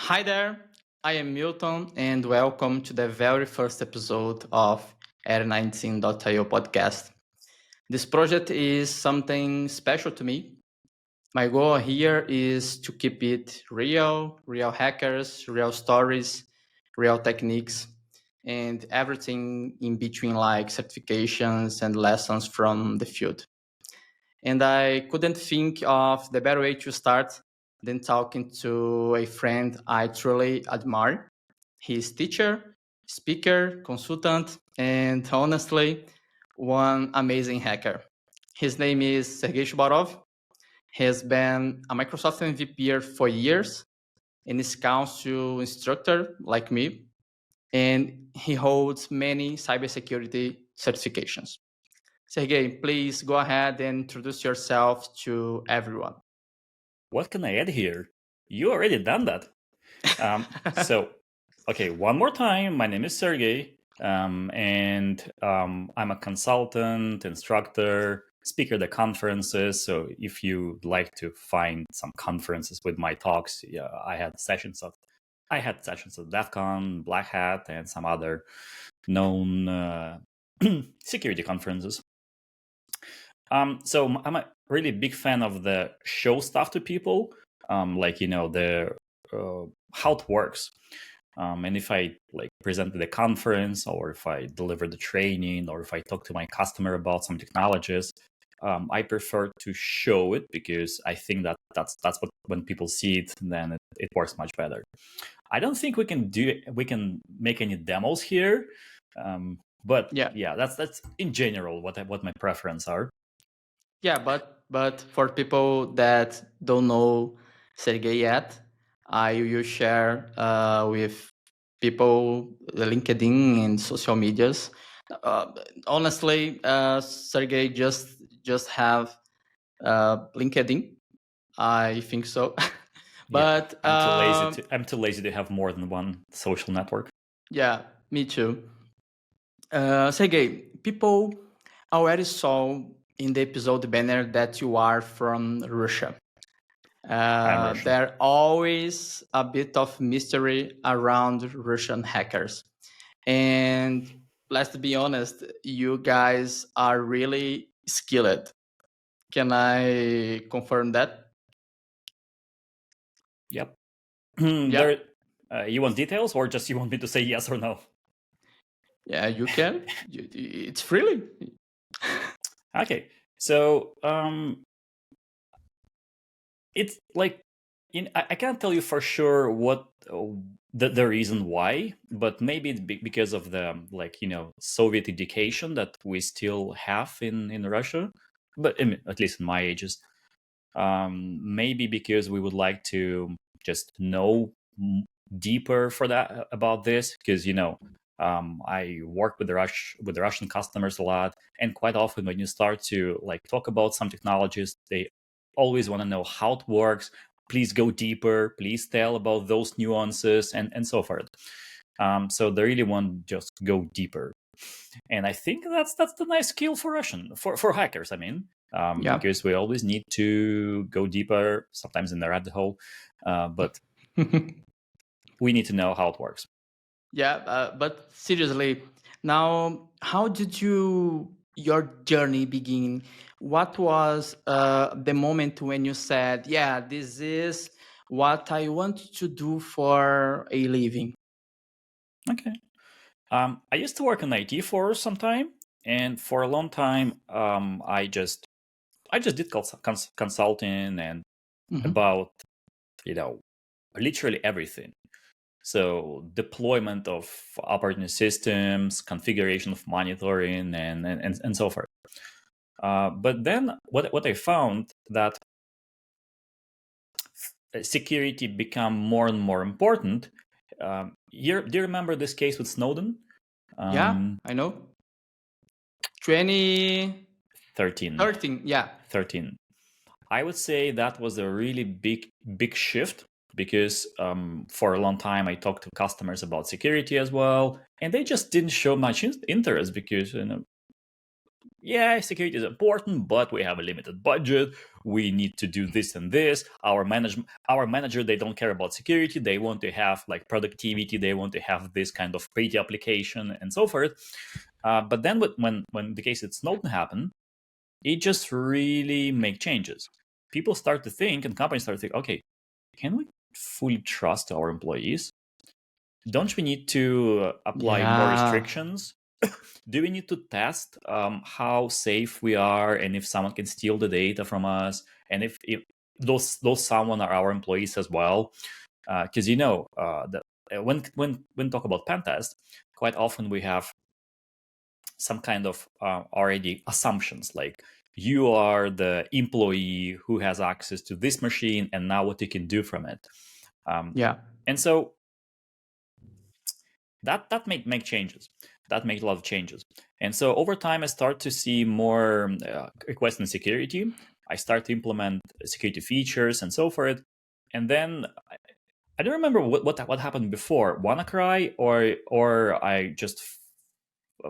Hi there, I am Milton, and welcome to the very first episode of R19.io podcast. This project is something special to me. My goal here is to keep it real hackers, real stories, real techniques, and everything in between, like certifications and lessons from the field. And I couldn't think of the better way to start than talking to a friend I truly admire. He's teacher, speaker, consultant, and honestly, one amazing hacker. His name is Sergey Chubarov. He has been a Microsoft MVP for years and is council instructor like me, and he holds many cybersecurity certifications. Sergey, please go ahead and introduce yourself to everyone. What can I add here? You already done that. Okay, one more time. My name is Sergey, and I'm a consultant, instructor, speaker at the conferences. So if you'd like to find some conferences with my talks, yeah, I had sessions at DEF CON, Black Hat, and some other known security conferences. So I'm a really big fan of the show stuff to people, the how it works. And if I present at the conference, or if I deliver the training, or if I talk to my customer about some technologies, I prefer to show it because I think that's what, when people see it, then it works much better. I don't think we can make any demos here, but yeah, that's in general what my preference are. Yeah, but for people that don't know Sergey yet, I will share with people the LinkedIn and social medias. Honestly, Sergey just have LinkedIn. I think so. But I'm too lazy to have more than one social network. Yeah, me too. Sergey, people already saw in the episode banner that you are from Russia. I'm Russian. There always a bit of mystery around Russian hackers. And let's be honest, you guys are really skilled. Can I confirm that? Yep. Yeah. You want details, or just you want me to say yes or no? Yeah, you can. It's freely. Okay. So it's like I can't tell you for sure what the reason why, but maybe it's because of the Soviet education that we still have in Russia, but at least in my ages. Maybe because we would like to just know deeper for that about this, because I work with the Russian customers a lot, and quite often when you start to talk about some technologies, they always want to know how it works. Please go deeper. Please tell about those nuances and so forth. So they really want to just go deeper, and I think that's the nice skill for for hackers. I mean, because we always need to go deeper, sometimes in the rabbit hole, but we need to know how it works. Yeah, but seriously, now, how did your journey begin? What was the moment when you said, "Yeah, this is what I want to do for a living"? Okay. I used to work in IT for some time, and for a long time, I just did consulting and about literally everything. So deployment of operating systems, configuration of monitoring, and so forth. But then what I found that security become more and more important. Do you remember this case with Snowden? Yeah, I know. 2013. 13. Yeah. 13. I would say that was a really big shift, because for a long time I talked to customers about security as well, and they just didn't show much interest, because yeah, security is important, but we have a limited budget. We need to do this and this. Our manager, they don't care about security. They want to have like productivity. They want to have this kind of pretty application and so forth. But then when the case at Snowden happened, it just really make changes. People start to think, and companies start to think, okay, can we fully trust our employees? Don't we need to apply more restrictions? Do we need to test how safe we are, and if someone can steal the data from us, and if those someone are our employees as well? Because when talk about pen test, quite often we have some kind of already assumptions, like you are the employee who has access to this machine, and now what you can do from it. And so that make changes. That makes a lot of changes. And so over time, I start to see more requests in security. I start to implement security features and so forth. And then I don't remember what happened before. WannaCry, or I just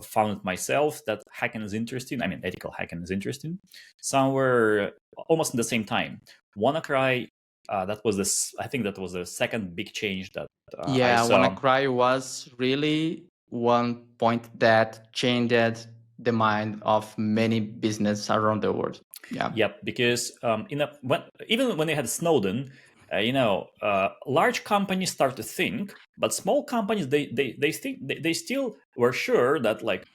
found it myself that hacking is interesting. I mean, ethical hacking is interesting. Somewhere almost in the same time, WannaCry. That was this. I think that was the second big change that I saw. WannaCry was really one point that changed the mind of many businesses around the world. Yep, because even when they had Snowden, large companies start to think, but small companies they still were sure that like,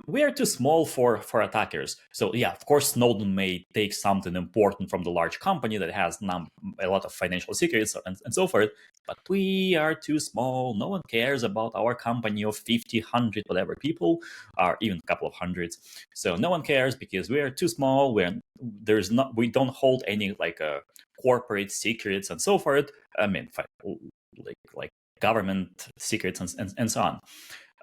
we are too small for attackers. So yeah, of course, Snowden may take something important from the large company that has a lot of financial secrets and so forth, but we are too small. No one cares about our company of 50, 100, whatever people, or even a couple of hundreds. So no one cares because we are too small. We don't hold any like corporate secrets and so forth. I mean, like government secrets and so on.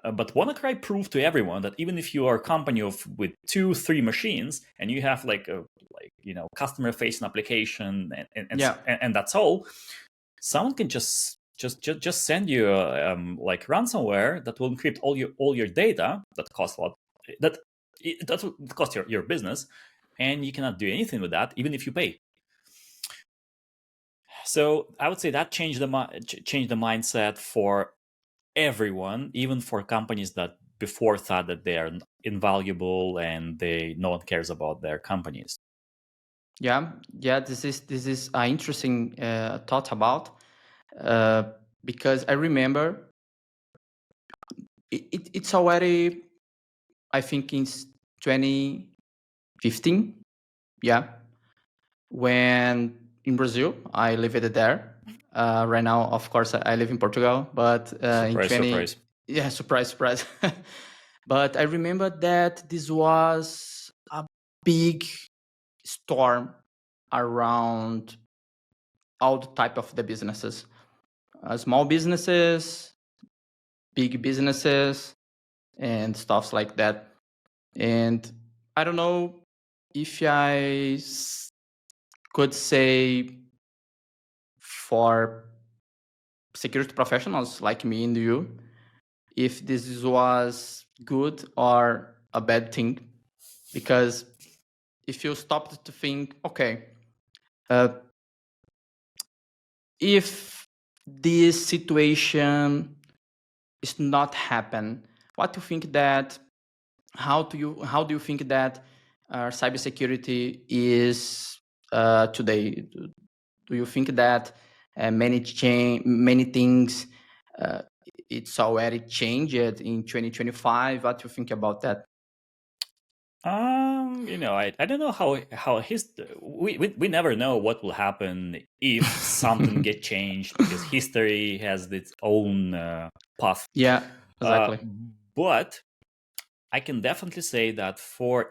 But WannaCry proved to everyone that even if you are a company with 2-3 machines and you have like a customer facing application and that's all, someone can just send you like ransomware that will encrypt all your data that costs a lot. That will cost your business, and you cannot do anything with that even if you pay. So I would say that changed the mindset for everyone, even for companies that before thought that they are invaluable and no one cares about their companies. This is an interesting thought about because I remember it's already, I think, in 2015, when in Brazil, I lived there. Right now, of course, I live in Portugal, but surprise. Yeah, surprise. But I remember that this was a big storm around all the type of the businesses, small businesses, big businesses, and stuff like that. And I don't know if I could say for security professionals like me and you, if this was good or a bad thing. Because if you stopped to think, okay, if this situation is not happen, what do you think that, how do you think that cybersecurity is today? Do you think that many things it's already changed in 2025? What do you think about that? I don't know how we never know what will happen if something get changed, because history has its own path. Yeah, exactly. But I can definitely say that for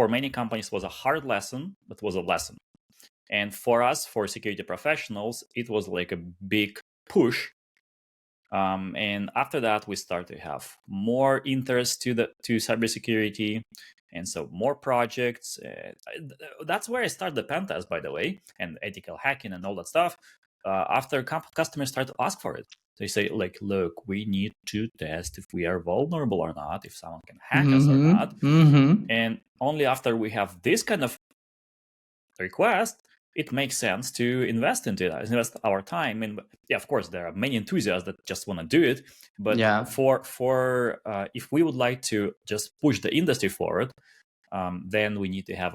many companies it was a hard lesson, but it was a lesson. And for us, for security professionals, it was like a big push. And after that, we start to have more interest to cybersecurity, and so more projects. That's where I started the pen test, by the way, and ethical hacking and all that stuff. after customers start to ask for it, they say like, look, we need to test if we are vulnerable or not, if someone can hack us or not. And only after we have this kind of request, it makes sense to invest into it, invest our time. And yeah, of course, there are many enthusiasts that just want to do it. But for if we would like to just push the industry forward, then we need to have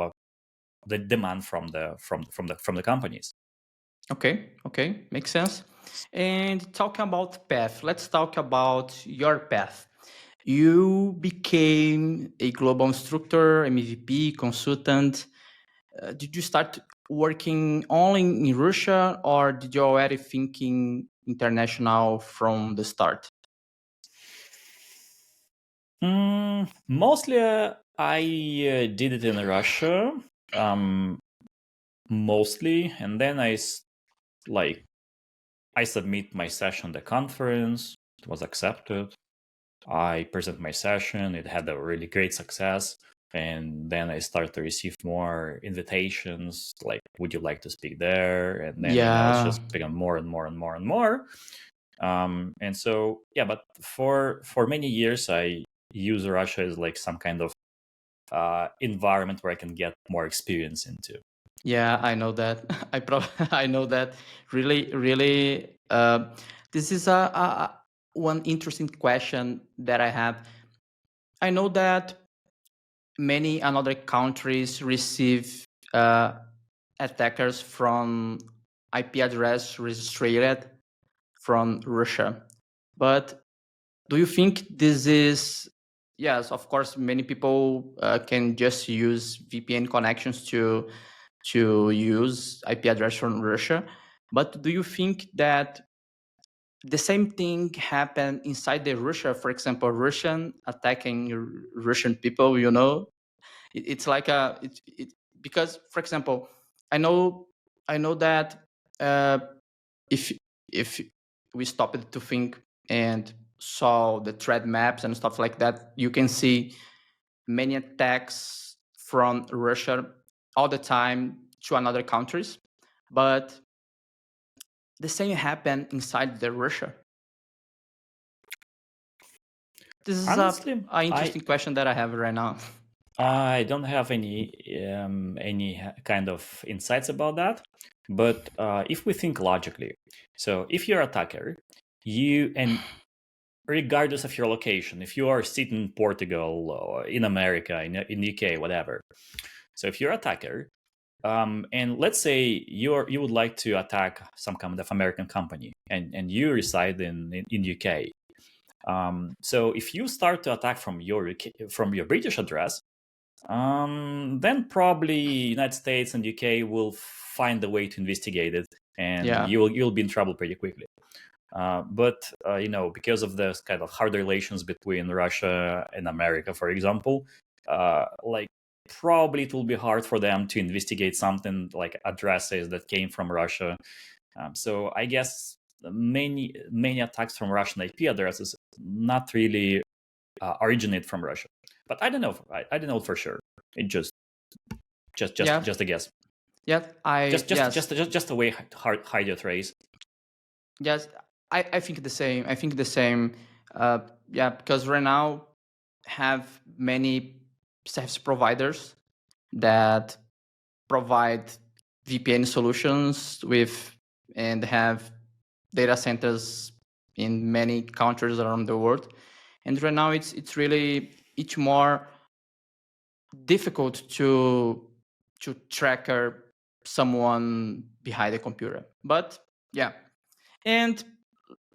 the demand from the companies. Okay, makes sense. And talking about path, let's talk about your path. You became a global instructor, MVP, consultant. Did you start working only in Russia, or did you already thinking international from the start? Mostly, I did it in Russia, mostly, and then I submit my session at the conference. It was accepted. I present my session. It had a really great success. And then I start to receive more invitations, like, would you like to speak there? And then, it's just become more and more and more and more. And so, yeah, but for many years, I use Russia as like some kind of environment where I can get more experience into. Yeah, I know that. I know that. Really. This is a one interesting question that I have. I know that many another countries receive attackers from IP address registered from Russia, but do you think this is? Yes, of course, many people can just use VPN connections to use IP address from Russia, but do you think that the same thing happened inside the Russia? For example, Russian attacking Russian people, it's like because, for example, I know that if we stopped to think and saw the threat maps and stuff like that, you can see many attacks from Russia all the time to another countries, but the same happened inside the Russia. This is Honestly, a interesting question that I have right now. I don't have any kind of insights about that. But if we think logically, so if you're an attacker, and regardless of your location, if you are sitting in Portugal or in America, in the UK, whatever. So if you're an attacker, and let's say you would like to attack some kind of American company, and you reside in UK. So if you start to attack from your British address, then probably United States and UK will find a way to investigate it, and you'll be in trouble pretty quickly. But because of the kind of hard relations between Russia and America, for example, like probably it will be hard for them to investigate something like addresses that came from Russia. So I guess many attacks from Russian IP addresses not really originate from Russia. But I don't know. I don't know for sure. It just a guess. Yeah, just a way to hide your trace. Yes, I think the same. I think the same. Because right now have many service providers that provide VPN solutions and have data centers in many countries around the world. And right now it's more difficult to track someone behind the computer. But yeah. And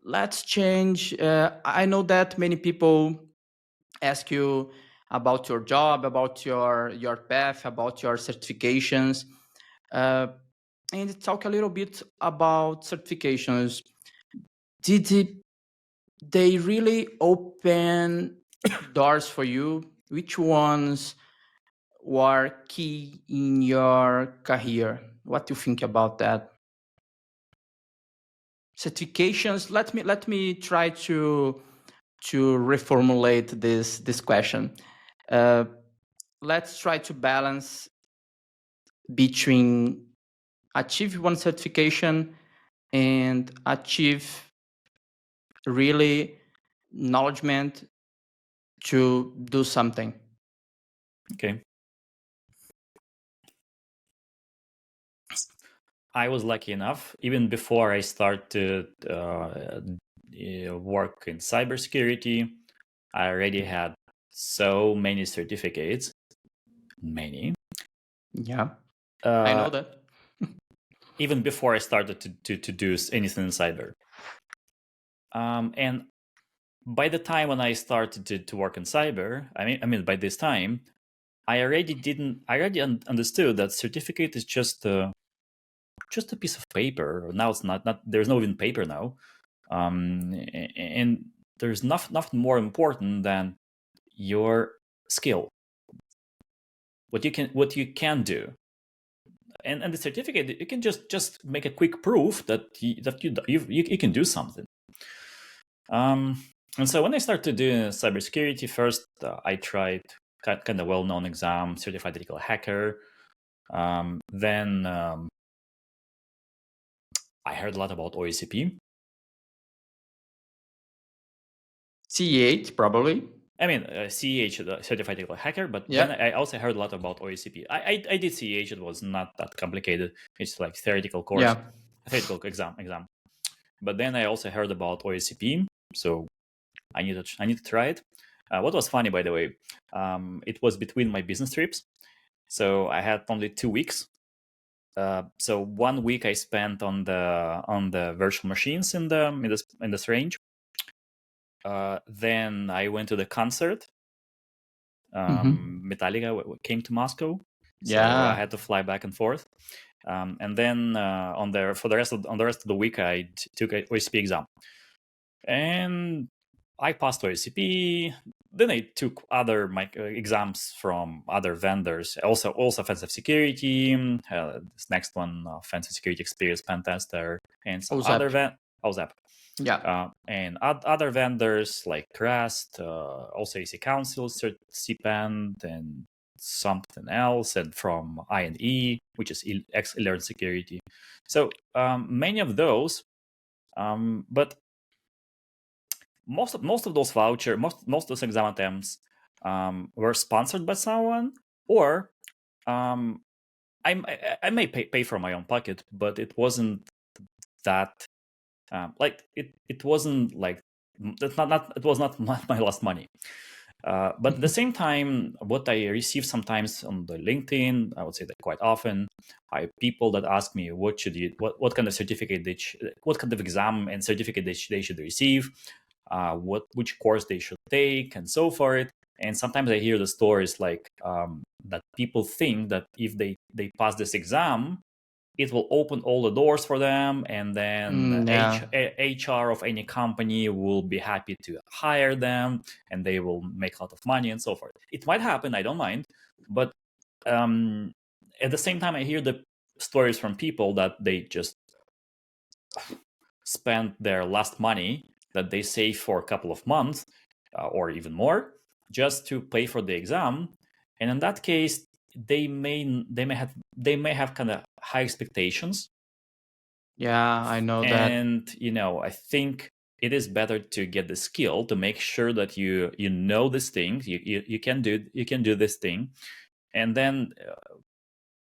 let's change. I know that many people ask you about your job, about your path, about your certifications, and talk a little bit about certifications. Did they really open doors for you? Which ones were key in your career? What do you think about that? Certifications. Let me try to reformulate this question. Let's try to balance between achieve one certification and achieve really acknowledgement to do something. Okay. I was lucky enough, even before I started work in cybersecurity, I already had so many certificates. Many. Yeah, I know that. Even before I started to do anything in cyber. And by the time when I started to work in cyber, I mean, by this time, I already understood that certificate is just a piece of paper. Now it's not. There's no even paper now, and there's nothing more important than your skill, what you can do, and the certificate, you can just make a quick proof that you can do something. And so when I started doing cybersecurity, first I tried kind of well-known exam, certified ethical hacker. Then I heard a lot about OSCP. C8 probably. I mean, CEH, the certified ethical hacker, but Yeah. then I also heard a lot about OSCP. I did CEH; it was not that complicated. It's like theoretical course, Yeah. theoretical exam. But then I also heard about OSCP, so I need to try it. What was funny, by the way, it was between my business trips, so I had only 2 weeks. So 1 week I spent on the virtual machines in this range. Then I went to the concert. Metallica came to Moscow, so I had to fly back and forth. And then on the rest of the week, I took a OSCP exam, and I passed OSCP. Then I took other exams from other vendors, also offensive security. This next one, offensive security experience pentester, and some OSEP. other OSEP. Yeah. And other vendors like Rest, also AC Council, CPAN, and something else, and from I&E, which is ex-alert security. So many of those, but most of those voucher, most of those exam attempts were sponsored by someone, or I may pay from my own pocket, but it wasn't that like it wasn't like that's not it was not my last money. But at the same time, what I receive sometimes on the LinkedIn, I would say that quite often, I have people that ask me what kind of certificate what kind of exam and certificate they should receive, which course they should take, and so forth. And sometimes I hear the stories like that people think that if they pass this exam, it will open all the doors for them, and then HR of any company will be happy to hire them, and they will make a lot of money and so forth. It might happen, I don't mind, but at the same time, I hear the stories from people that they just spend their last money that they save for a couple of months or even more just to pay for the exam, and in that case, they may have kind of high expectations. Yeah, I know that. And I think it is better to get the skill to make sure that you know this thing, you can do this thing, and then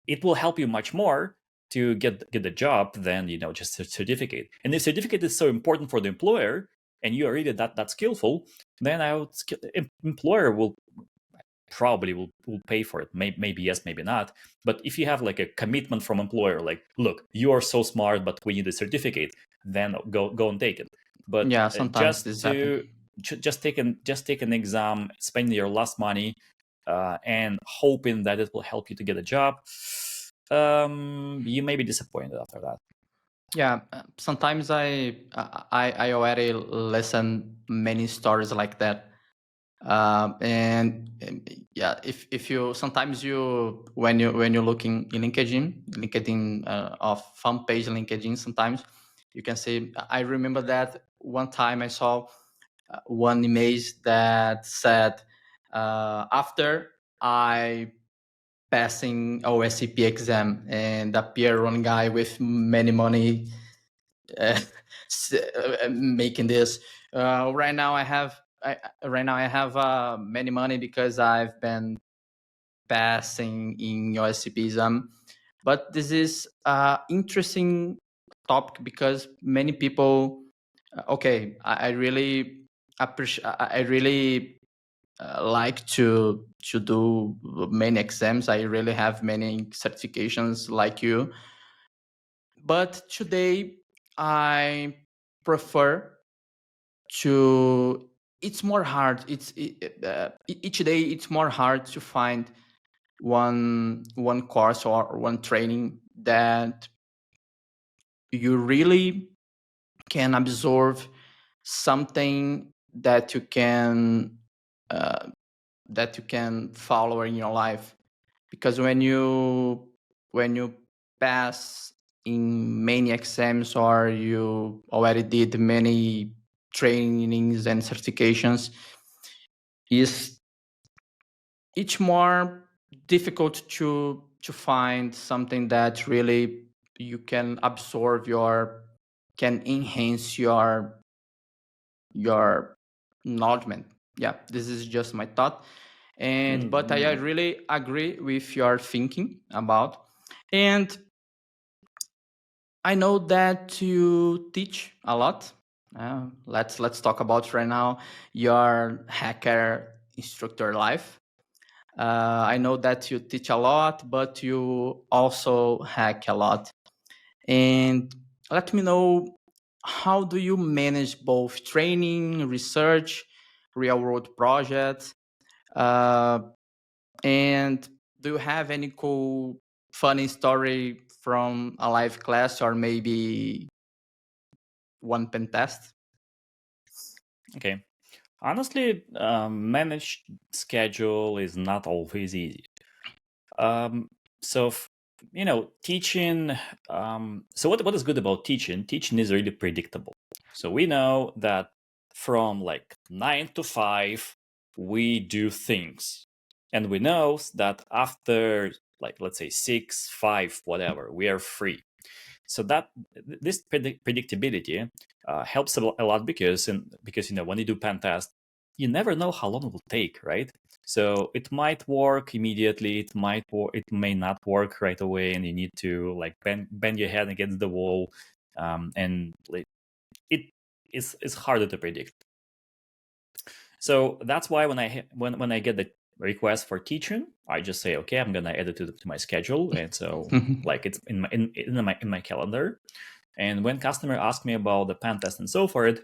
it will help you much more to get the job than just a certificate. And if certificate is so important for the employer and you are really that skillful, then employer will probably will pay for it. Maybe yes, maybe not. But if you have like a commitment from employer, like, look, you are so smart, but we need a certificate, then go and take it. But yeah, sometimes just this to just take an exam, spend your last money, and hoping that it will help you to get a job, you may be disappointed after that. Yeah, sometimes I already listen many stories like that. And yeah, if you sometimes you when you're looking in LinkedIn of fan page LinkedIn, sometimes you can say, I remember that one time I saw one image that said, after I passing OSCP exam, and appear one guy with many money uh, making this. Right now I have many money because I've been passing in OSCP. But this is interesting topic because many people. Okay, I really appreciate. I really like to do many exams. I really have many certifications like you. But today I prefer to. It's more hard. Each day it's more hard to find one course or one training that you really can absorb something uh, that you can follow in your life. Because when you pass in many exams or you already did many trainings and certifications, is it's more difficult to find something that really you can absorb your can enhance your knowledge. Yeah, this is just my thought. And but I really agree with your thinking about. And I know that you teach a lot. Let's talk about right now your hacker instructor life. I know that you teach a lot, but you also hack a lot. And let me know, how do you manage both training, research, real world projects? Uh, and do you have any cool, funny story from a live class or maybe one pen test? Okay. Honestly, managed schedule is not always easy. So, teaching. So, what is good about teaching? Teaching is really predictable. So we know that from like 9 to 5, we do things, and we know that after, like, let's say 6, 5, whatever, we are free. So that this predictability helps a lot because when you do pen test, you never know how long it will take, right? So it might work immediately, it may not work right away, and you need to like bend your head against the wall, and like it is harder to predict. So that's why when I get the request for teaching, I just say, okay, I'm gonna add it to my schedule, and so like it's in my calendar. And when customer ask me about the pen test and so forth,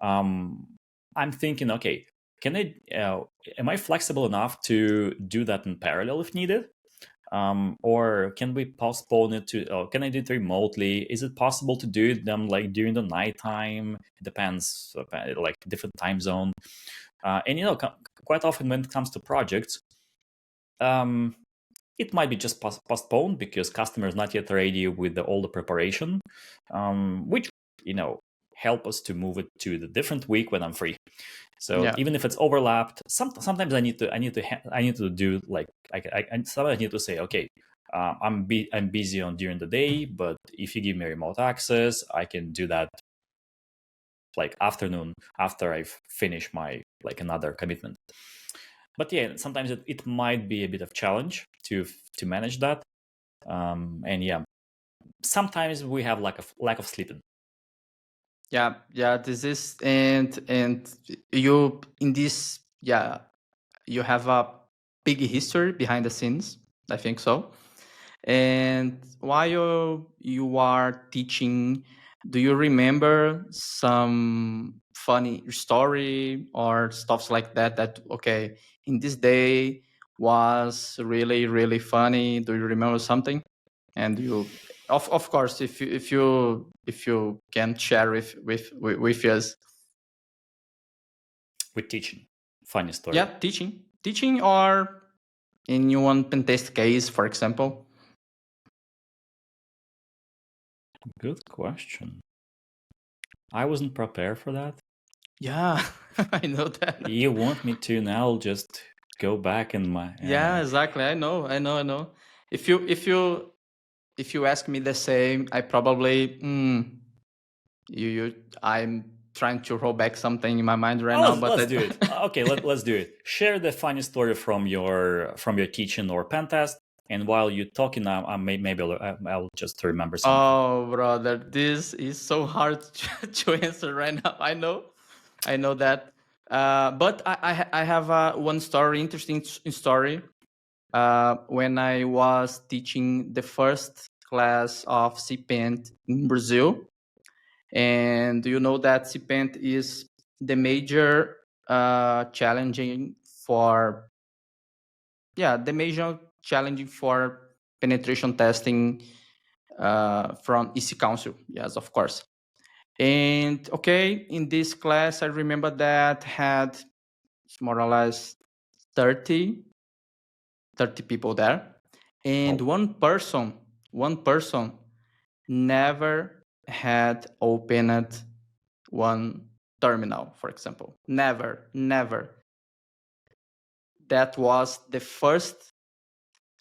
I'm thinking, okay, am I flexible enough to do that in parallel if needed? Or can we postpone it to, can I do it remotely? Is it possible to do them like during the nighttime? It depends, like different time zone. And quite often when it comes to projects, it might be just postponed because customer is not yet ready with all the preparation, which help us to move it to the different week when I'm free. So Yeah. even if it's overlapped, sometimes I need to do like sometimes I need to say, okay, I'm busy on during the day, but if you give me remote access, I can do that like afternoon after I've finished my like another commitment. But yeah, sometimes it might be a bit of challenge to manage that. And yeah, sometimes we have lack of sleeping. Yeah, this is and you in this, yeah, you have a big history behind the scenes, I think so. And while you are teaching, do you remember some funny story or stuffs like that? That okay, in this day was really really funny. Do you remember something? And you, of course, if you can share with us. With teaching, funny story. Yeah, teaching, or in one pen test case, for example. Good question. I wasn't prepared for that. Yeah, I know that. You want me to now just go back in my Yeah, exactly. I know. If you ask me the same, I probably I'm trying to roll back something in my mind right now, but Let's do it. Okay, let's do it. Share the funny story from your teaching or pen test. And while you're talking, maybe I'll just remember something. Oh, brother, this is so hard to answer right now. I know that. But I have one story, interesting story. When I was teaching the first class of CPENT in Brazil, and you know that CPENT is the major challenging for penetration testing from EC Council. Yes, of course. And okay, in this class, I remember that had more or less 30 people there. And one person never had opened one terminal, for example. Never. That was the first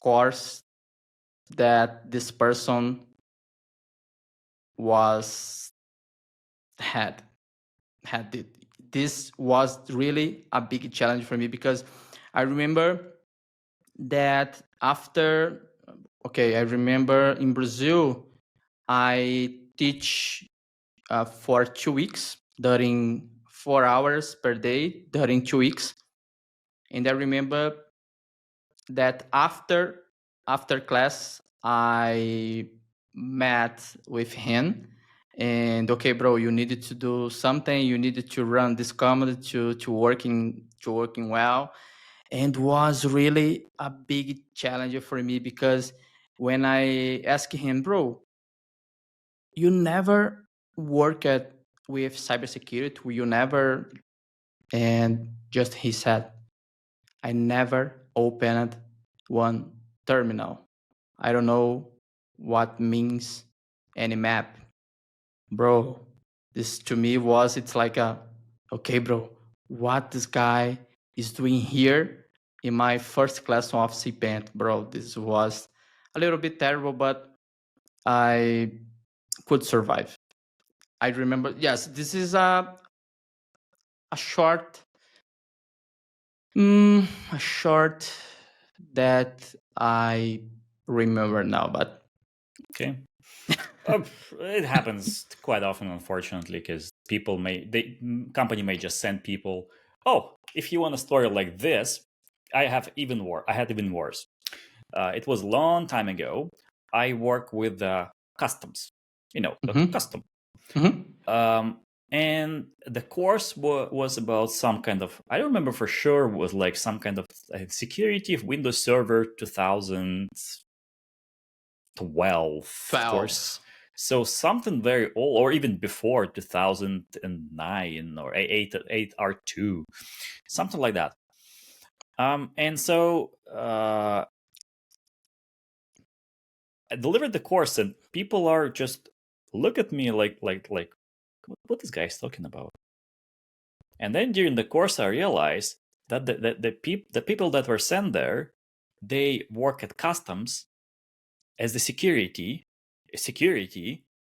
course that this person had it. This was really a big challenge for me, because I remember that I remember in Brazil, I teach for 2 weeks during 4 hours per day during 2 weeks. And I remember that after class, I met with him, and okay, bro, you needed to do something. You needed to run this command to working well, and was really a big challenge for me, because when I asked him, bro, you never worked with cybersecurity, you never, and just he said, I never opened one terminal. I don't know what means any map. Bro, this to me it's like okay, bro, what this guy is doing here in my first class of CPENT, bro. This was a little bit terrible, but I could survive. I remember, yes, this is a short, that I remember now, but okay. It happens quite often, unfortunately, because company may just send people. Oh, if you want a story like this, I had even worse. It was a long time ago. I work with customs, custom. And the course was about some kind of, I don't remember for sure, was like some kind of security of Windows Server 2012 course. So something very old, or even before 2009 or 8 R2, something like that. And so I delivered the course, and people are just look at me like what this guy is talking about. And then during the course, I realized that the people that were sent there, they work at customs as the security,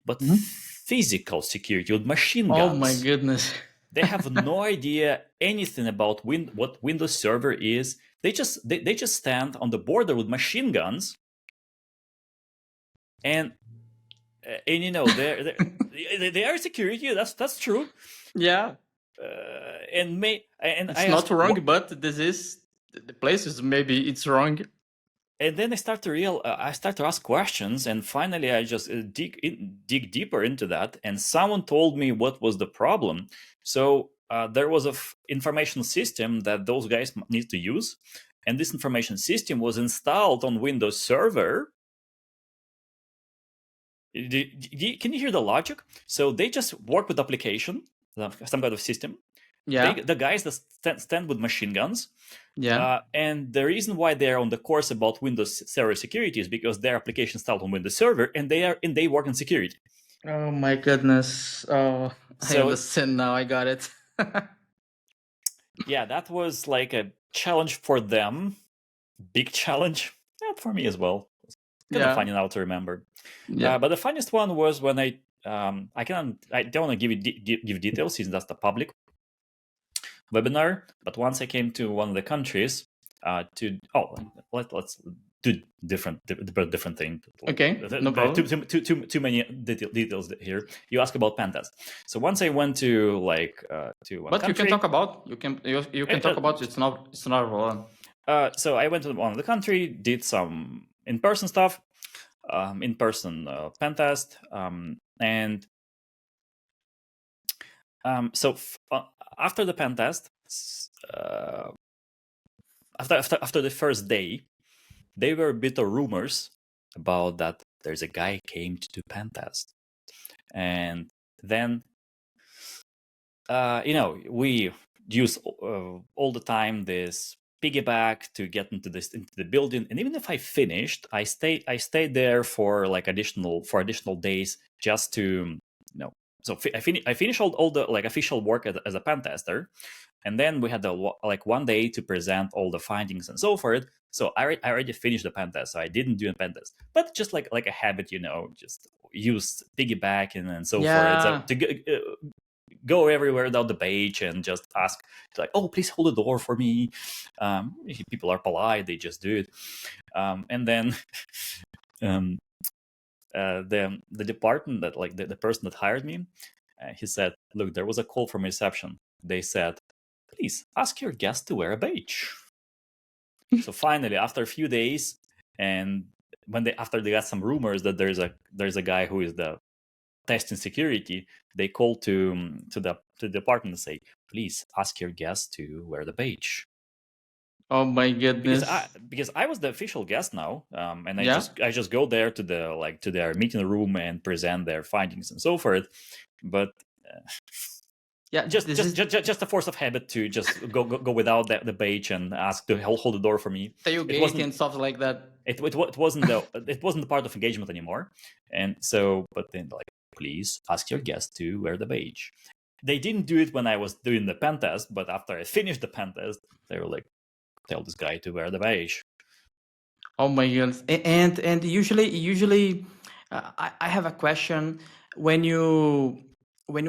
but physical security with machine guns. Oh my goodness. They have no idea anything about what Windows Server is. They just stand on the border with machine guns, and they are security. That's true. Yeah. And it's not wrong, but this is the places maybe it's wrong. And then I start to ask questions, and finally I just dig deeper into that. And someone told me what was the problem. So there was a information system that those guys need to use, and this information system was installed on Windows Server. Can you hear the logic? So they just work with application, some kind of system. Yeah. The guys that stand with machine guns. Yeah. And the reason why they're on the course about Windows Server security is because their application installed on Windows Server, and they work in security. Oh my goodness! Oh, I understand now. I got it. Yeah, that was like a challenge for them, big challenge. Yeah, for me as well. Kind of funny now to remember. Yeah. But the funniest one was when I I don't want to give details since that's the public webinar. But once I came to one of the countries let's do different thing. Okay, no problem. Too many details here. You ask about pen test. So once I went to to one But country, you can talk about you can talk about it's not a problem. So I went to one of the country, did some in-person stuff, in-person pen test, and so after the pen test, after the first day, there were a bit of rumors about that there's a guy came to do pen test, and then we use all the time this piggyback to get into the building, and even if I finished, I stayed there for additional days just to So I finished all the official work as a pen tester, and then we had one day to present all the findings and so forth. So I already finished the pen test, so I didn't do a pen test, but just like a habit, just use piggyback and so forth. So to go everywhere without the badge and just ask, like, oh, please hold the door for me. People are polite; they just do it, and then. The department that the person that hired me, he said, look, there was a call from reception. They said, please ask your guest to wear a badge. So finally, after a few days, and after they got some rumors that there's a guy who is the testing security, they called to the department and say, please ask your guest to wear the badge. Oh my goodness! Because I was the official guest now, and I just go there to their meeting room and present their findings and so forth. But just a force of habit to just go without the badge and ask to hold the door for me. Tailgate and stuff like that. It wasn't the part of engagement anymore, and so but then please ask your guest to wear the badge. They didn't do it when I was doing the pen test, but after I finished the pen test, they were like, tell this guy to wear the badge. Oh my goodness! And usually, I have a question. When you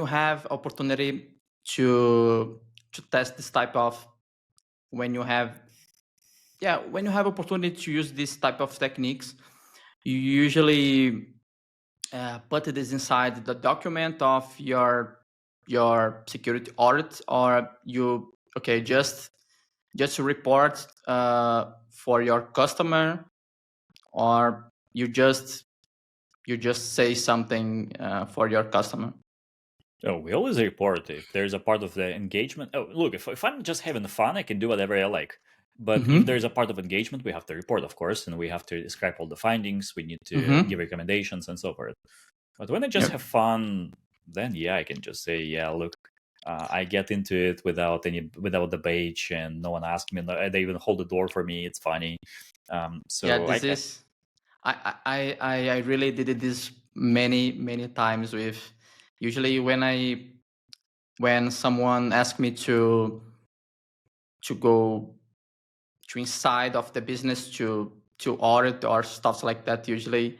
have opportunity to test this type of, when you have opportunity to use this type of techniques, you usually put this inside the document of your security audit, or you just report for your customer, or you just say something for your customer. Oh, we always report if there's a part of the engagement. Oh, look, if I'm just having fun, I can do whatever I like. But if there's a part of engagement, we have to report, of course, and we have to describe all the findings. We need to give recommendations and so forth. But when I just have fun, then I can just say, look, I get into it without the badge, and no one asked me. They even hold the door for me. It's funny. I really did this many times with. Usually when someone asks me to go to inside of the business to audit or stuff like that, usually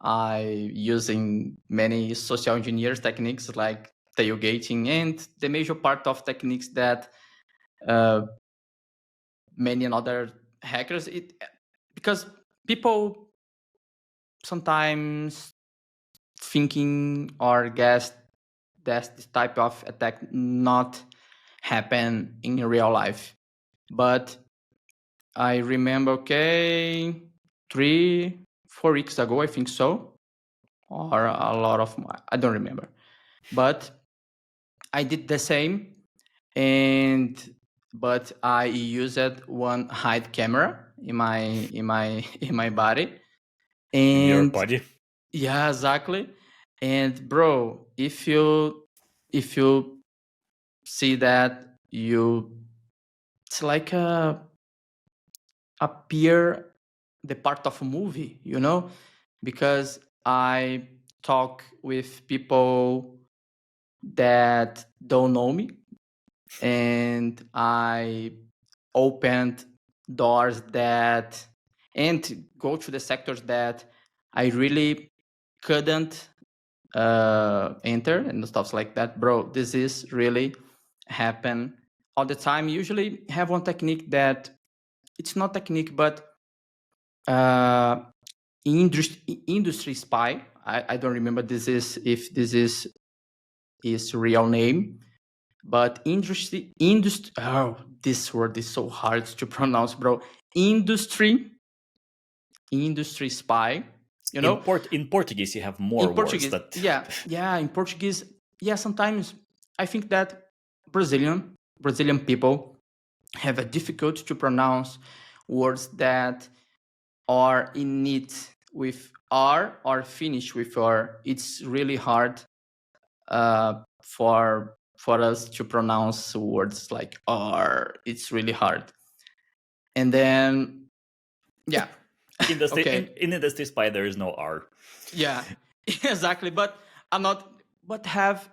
I using many social engineers techniques like tailgating, and the major part of techniques that many other hackers, because people sometimes thinking or guess that this type of attack not happen in real life. But I remember, 3-4 weeks ago, I think so, or a lot of, I don't remember, but I did the same, but I used one hide camera in my body. And in your body. Yeah, exactly. And bro, if you see that, it's like appear the part of a movie, because I talk with people that don't know me, and I opened doors and go to the sectors that I really couldn't enter and stuff like that. Bro, this is really happen all the time. Usually have one technique that it's not technique, but industry spy. I don't remember this is if this is real name, but industry. Oh, this word is so hard to pronounce, bro. Industry spy. You know, in Portuguese, you have more in words Portuguese, that. yeah, in Portuguese, yeah. Sometimes I think that Brazilian people have a difficult to pronounce words that are in it with R or finish with R. It's really hard for us to pronounce words like R. It's really hard. And then, yeah, okay, In industry spy, there is no R. yeah, exactly. But I'm not. But have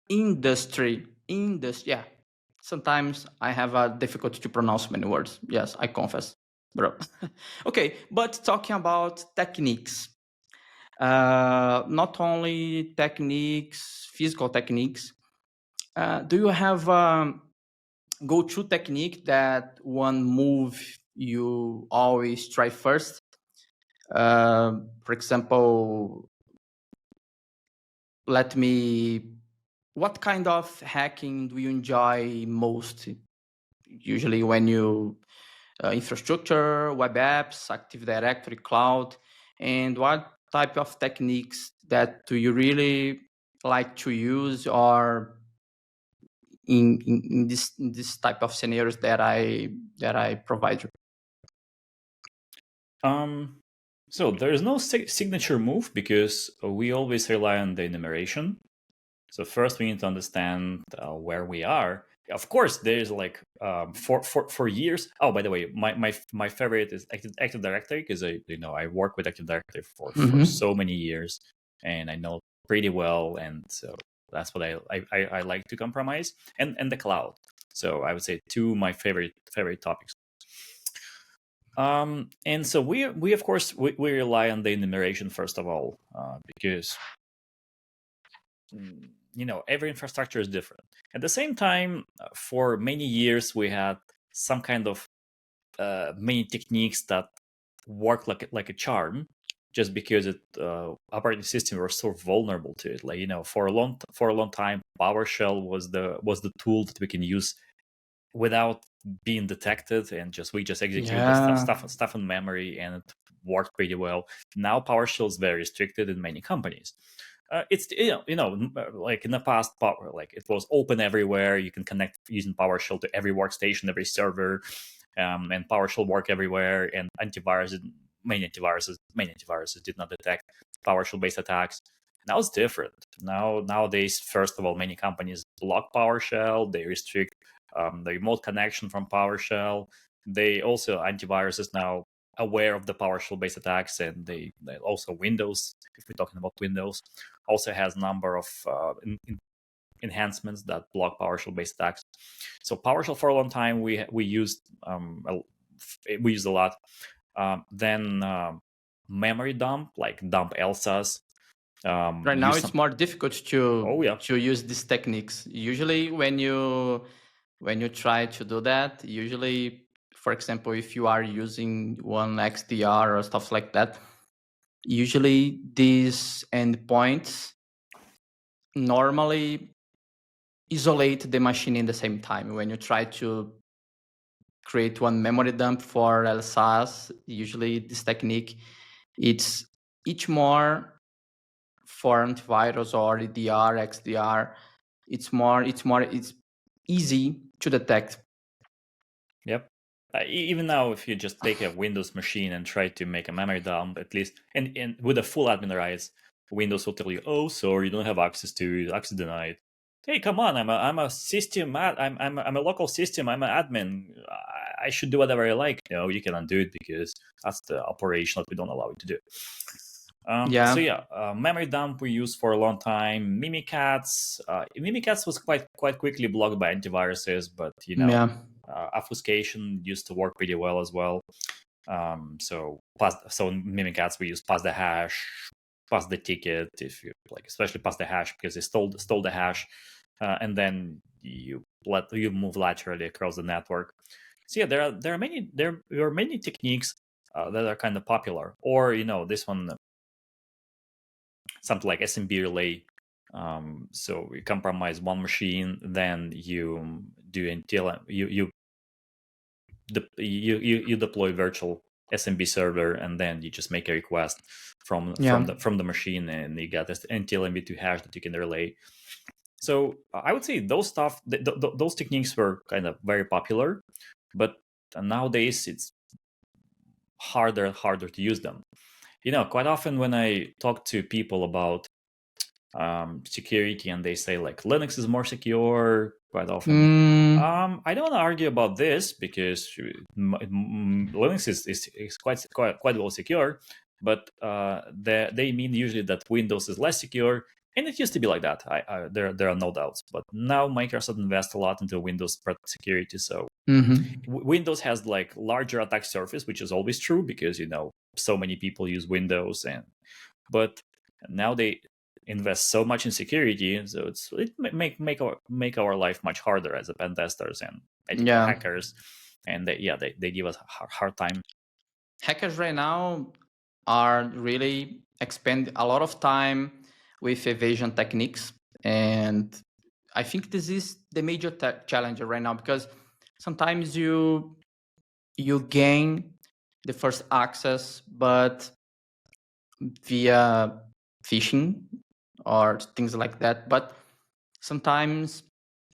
industry. Yeah. Sometimes I have a difficulty to pronounce many words. Yes, I confess, bro. Okay, but talking about techniques, not only techniques, physical techniques. Do you have go-to technique that one move you always try first? For example, let me. What kind of hacking do you enjoy most? Usually, when you infrastructure, web apps, Active Directory, cloud, and what type of techniques that do you really like to use, or in this type of scenarios that I provide you? So there is no signature move because we always rely on the enumeration. So first we need to understand where we are. Of course, there's like for years. Oh, by the way, my favorite is Active Directory because I work with Active Directory for Mm-hmm. so many years and I know pretty well, and so that's what I like to compromise, and the cloud. So I would say two of my favorite topics. And so we of course we rely on the enumeration first of all because every infrastructure is different. At the same time, for many years we had some kind of many techniques that work like a charm, just because operating system were so vulnerable to it. Like for a long time, PowerShell was the tool that we can use without being detected, and we just execute the Yeah. stuff in memory, and it worked pretty well. Now PowerShell is very restricted in many companies. It's like in the past, like it was open everywhere. You can connect using PowerShell to every workstation, every server, and PowerShell work everywhere. And many antiviruses did not detect PowerShell based attacks. Now it's different. Nowadays, first of all, many companies block PowerShell. They restrict the remote connection from PowerShell. They also antivirus is now aware of the PowerShell based attacks, and they also Windows, if we're talking about Windows, also has a number of enhancements that block PowerShell based attacks. So PowerShell for a long time we used a lot. Then memory dump, like dump Elsas. Right now, it's more difficult Oh yeah. to use these techniques. Usually, when you try to do that, usually, for example, if you are using one XDR or stuff like that, usually these endpoints normally isolate the machine in the same time. When you try to create one memory dump for LSAS, usually this technique, it's more for antivirus or EDR, XDR. It's easy to detect. Yep. Even now, if you just take a Windows machine and try to make a memory dump, at least, and with a full admin rights, Windows will tell you, "Oh, sorry, you don't have access to it, access denied." Hey, come on! I'm a system. I'm a local system. I'm an admin. I should do whatever I like. No, you cannot do it because that's the operation that we don't allow you to do. Yeah. So yeah, memory dump we used for a long time. Mimikatz. Mimikatz was quite quickly blocked by antiviruses, but Yeah. obfuscation used to work pretty well as well. So Mimikatz we use pass the hash, pass the ticket, if you like, especially pass the hash because they stole the hash, and then you move laterally across the network. So yeah, there are many techniques that are kind of popular. Or this one, something like SMB relay. So you compromise one machine, then you do until you deploy virtual SMB server, and then you just make a request from the machine, and you get this NTLMv2 hash that you can relay. So I would say those techniques were kind of very popular, but nowadays it's harder to use them. Quite often when I talk to people about security, and they say like Linux is more secure, quite often I don't argue about this, because Linux is quite well secure, but they mean usually that Windows is less secure, and it used to be like that. There are no doubts, but now Microsoft invests a lot into Windows security, so Windows has like larger attack surface, which is always true because so many people use Windows, but now they invest so much in security, so it make our life much harder as a pen testers and ethical hackers, and they give us a hard time. Hackers right now are really spend a lot of time with evasion techniques, and I think this is the major challenge right now, because sometimes you gain the first access, but via phishing or things like that. But sometimes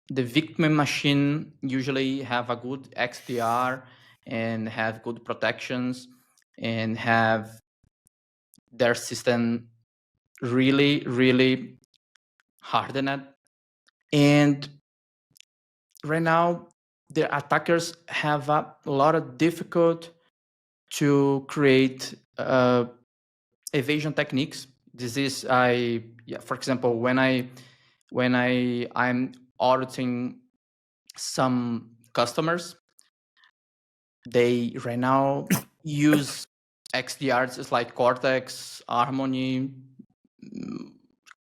the victim machine usually have a good XDR and have good protections and have their system really, really hardened. And right now, the attackers have a lot of difficult to create evasion techniques. This is for example, when I'm auditing some customers, they right now use XDRs like Cortex, Harmony,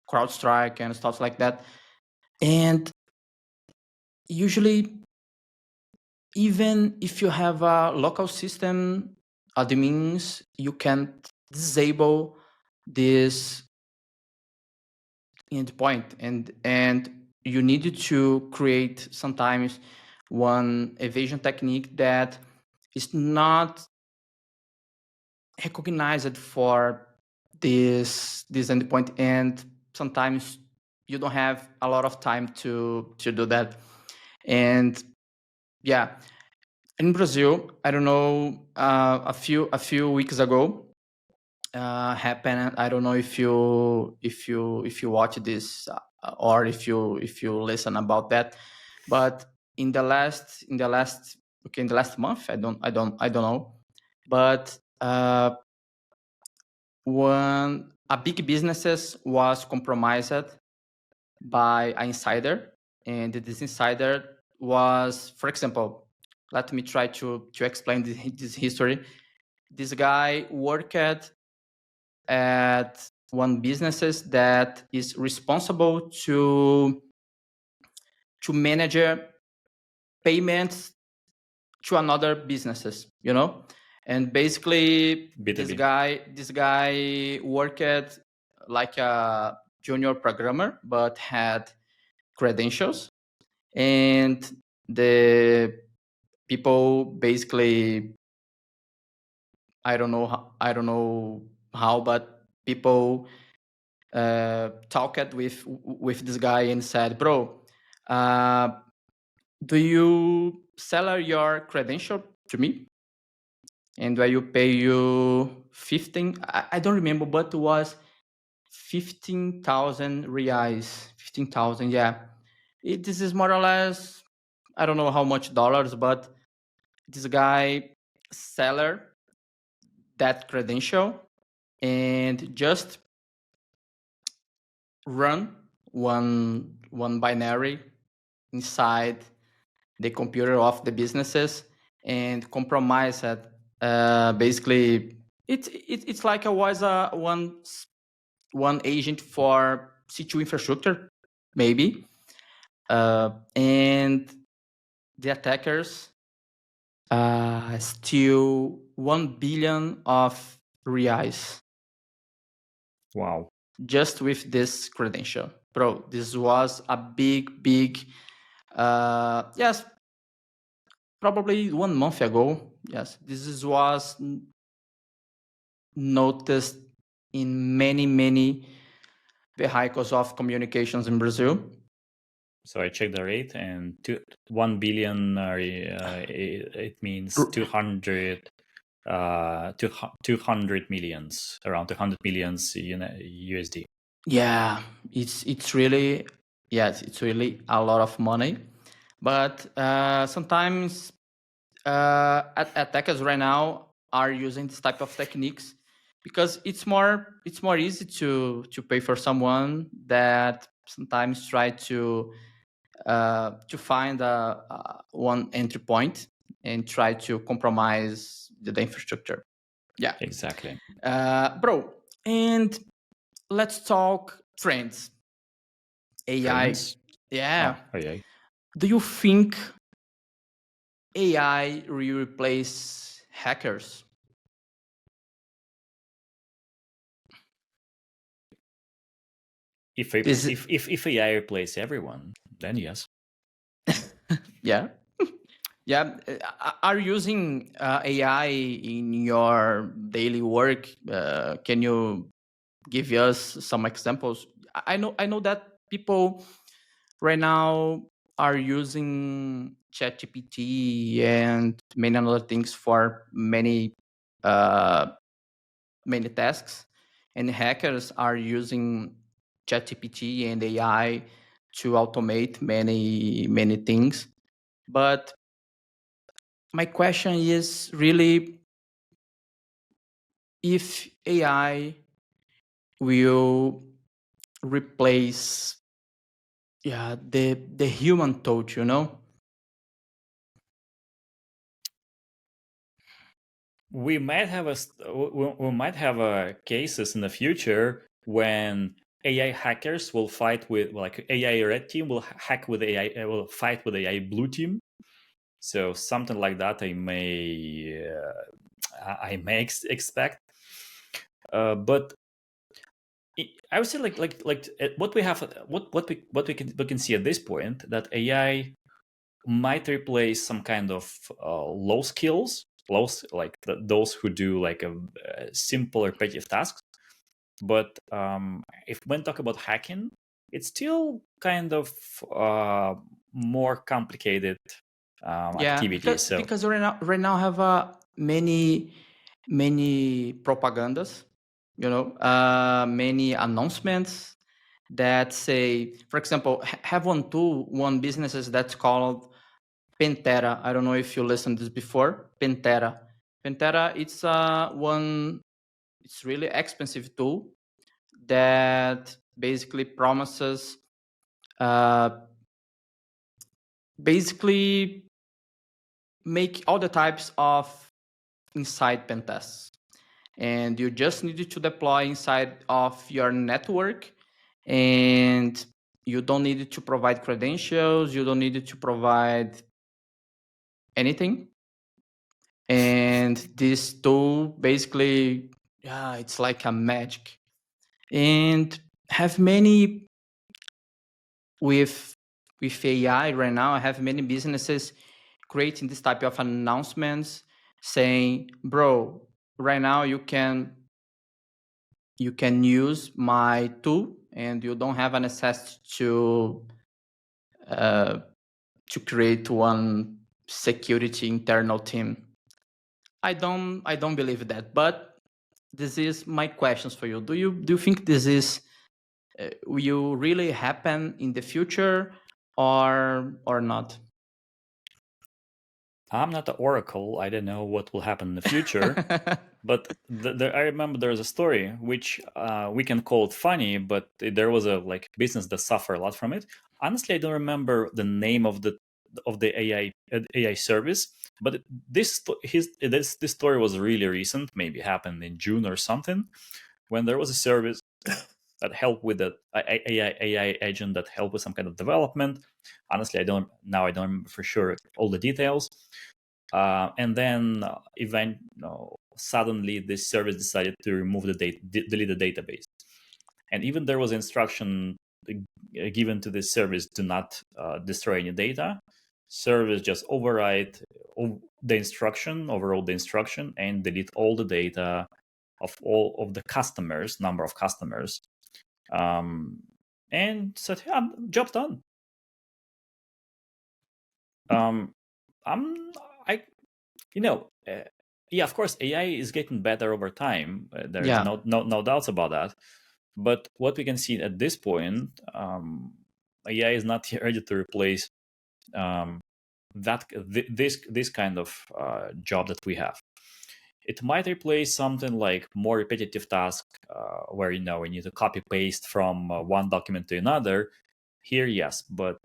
CrowdStrike, and stuff like that. And usually, even if you have a local system admins, you can disable this endpoint, and you need to create sometimes one evasion technique that is not recognized for this endpoint, and sometimes you don't have a lot of time to do that. And yeah, in Brazil, I don't know, a few weeks ago happened. I don't know if you watch this or if you listen about that, but in the last month, I don't know, but a big businesses was compromised by an insider, and this insider was, for example, let me try to explain this history. This guy worked at one businesses that is responsible to manage payments to another businesses, and basically B2B. this guy worked like a junior programmer but had credentials, and the people basically, I don't know how, but people talked with this guy and said, bro, do you sell your credential to me, and I will pay you 15, I don't remember, but it was 15,000 reais. 15,000, yeah. This is more or less, I don't know how much dollars, but this guy seller that credential and just run one binary inside the computer of the businesses and compromise it. Basically, it's like it was one one agent for C2 infrastructure, maybe. And the attackers steal 1 billion of reais Wow. just with this credential. Bro, this was a big, yes, probably 1 month ago. Yes, was noticed in many vehicles of communications in Brazil. So I checked the rate, and 1 billion, it means 200 millions, around 200 millions USD. Yeah, it's really, yes, it's really a lot of money. But sometimes attackers right now are using this type of techniques because it's more easy to pay for someone that sometimes try to find one entry point and try to compromise the infrastructure. Yeah, Exactly. bro. And let's talk trends. AI. Trends? Yeah. Oh, yeah. Do you think AI will replace hackers? If AI replace everyone, then yes. Yeah. Yeah. Are you using AI in your daily work? Can you give us some examples? I know that people right now are using ChatGPT and many other things for many many tasks, and hackers are using ChatGPT and AI to automate many things. But my question is really if AI will replace, yeah, the human touch, you know? We might have cases in the future when AI hackers will fight with, like, AI red team will hack with AI, will fight with AI blue team. So something like that I may expect. But I would say like what we have, what we can see at this point, that AI might replace some kind of low skills, like those who do like a simple repetitive tasks. But if when talk about hacking, it's still kind of more complicated Yeah, activity. So because right now have many propagandas, you know, many announcements that say, for example, have one businesses that's called Pentera. I don't know if you listened to this before. Pentera, it's it's really expensive tool that basically promises basically make all the types of inside pen tests, and you just need to deploy inside of your network, and you don't need to provide credentials, you don't need to provide anything. And this tool basically, yeah, it's like a magic. And have many with AI right now, I have many businesses creating this type of announcements saying, bro, right now you can use my tool and you don't have an access to create one security internal team. I don't believe that, but this is my questions for you. Do you think this is will really happen in the future or not? I'm not the oracle. I don't know what will happen in the future. But I remember there's a story which we can call it funny, but there was a like business that suffered a lot from it. Honestly, I don't remember the name of the AI service, but this story was really recent. Maybe happened in June or something, when there was a service that help with the AI agent that help with some kind of development. Honestly, I don't remember for sure all the details. And then suddenly this service decided to remove the delete the database. And even there was instruction given to this service to not destroy any data. Service just override overall the instruction, and delete all the data of all of the customers, number of customers, and said, "Yeah, job done." Yeah, of course, AI is getting better over time. There is no doubts about that. But what we can see at this point, AI is not ready to replace this kind of job that we have. It might replace something like more repetitive task where we need to copy paste from one document to another. Here, yes, but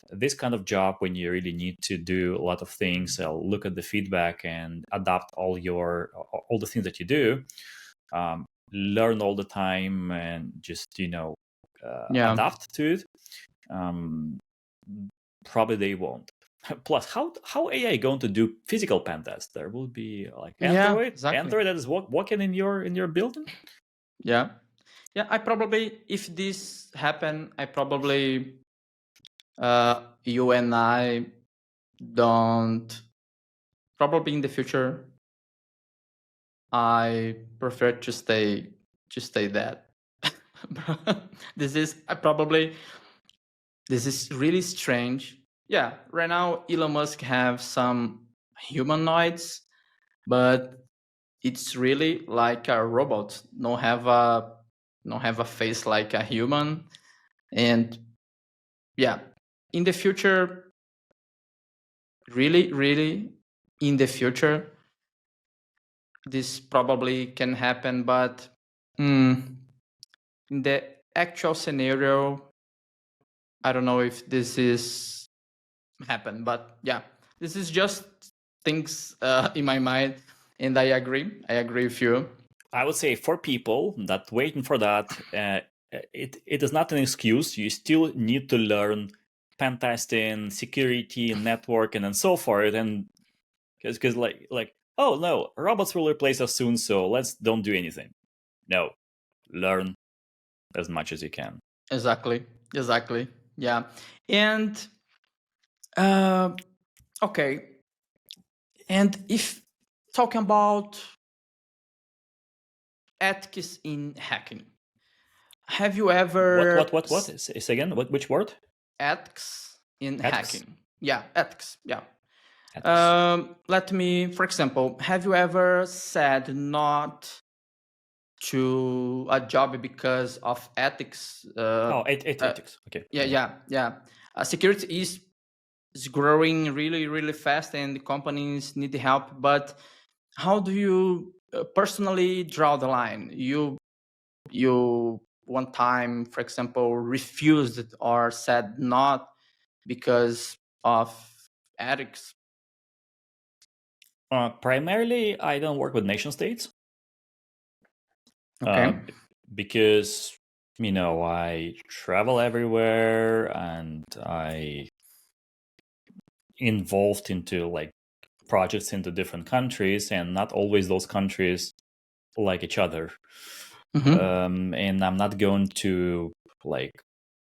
this kind of job when you really need to do a lot of things, look at the feedback and adapt all the things that you do, learn all the time and just adapt to it. Probably they won't. Plus, how AI going to do physical pen tests? There will be like Android that is walking in your building. Yeah. I probably, if this happen, I probably you and I don't. Probably in the future, I prefer to stay dead. This is really strange. Yeah, right now Elon Musk have some humanoids, but it's really like a robot. Don't have a face like a human. And yeah, in the future, really in the future, this probably can happen, but in the actual scenario, I don't know if this is happen. But yeah, this is just things in my mind, and I agree with you. I would say for people that waiting for that, it is not an excuse. You still need to learn pen testing, security, networking, and so forth. And because like oh no, robots will replace us soon, so let's don't do anything. No, learn as much as you can. Exactly. Yeah. And okay. And if talking about ethics in hacking, have you ever what is again which word? Ethics in Ethics? hacking. Yeah, ethics. Yeah. Ethics. Let me, for example, have you ever said not to a job because of ethics? Ethics. Okay. Yeah. Security is growing really fast, and the companies need help. But how do you personally draw the line? You one time, for example, refused or said not because of ethics. Primarily, I don't work with nation states. Okay. Because I travel everywhere and I involved into like projects into different countries, and not always those countries like each other. And I'm not going to like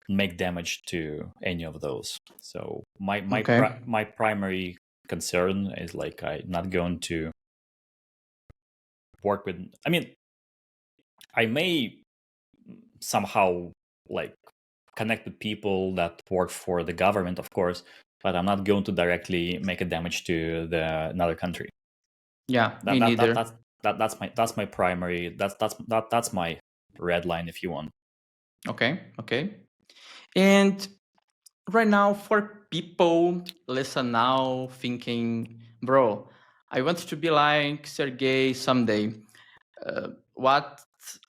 make damage to any of those. So my primary concern is like I'm not going to work with. I mean, I may somehow like connect with people that work for the government, of course, but I'm not going to directly make a damage to another country. Yeah, me neither. That's my primary. That's my red line, if you want. Okay. And right now, for people listen now thinking, bro, I want to be like Sergey someday. What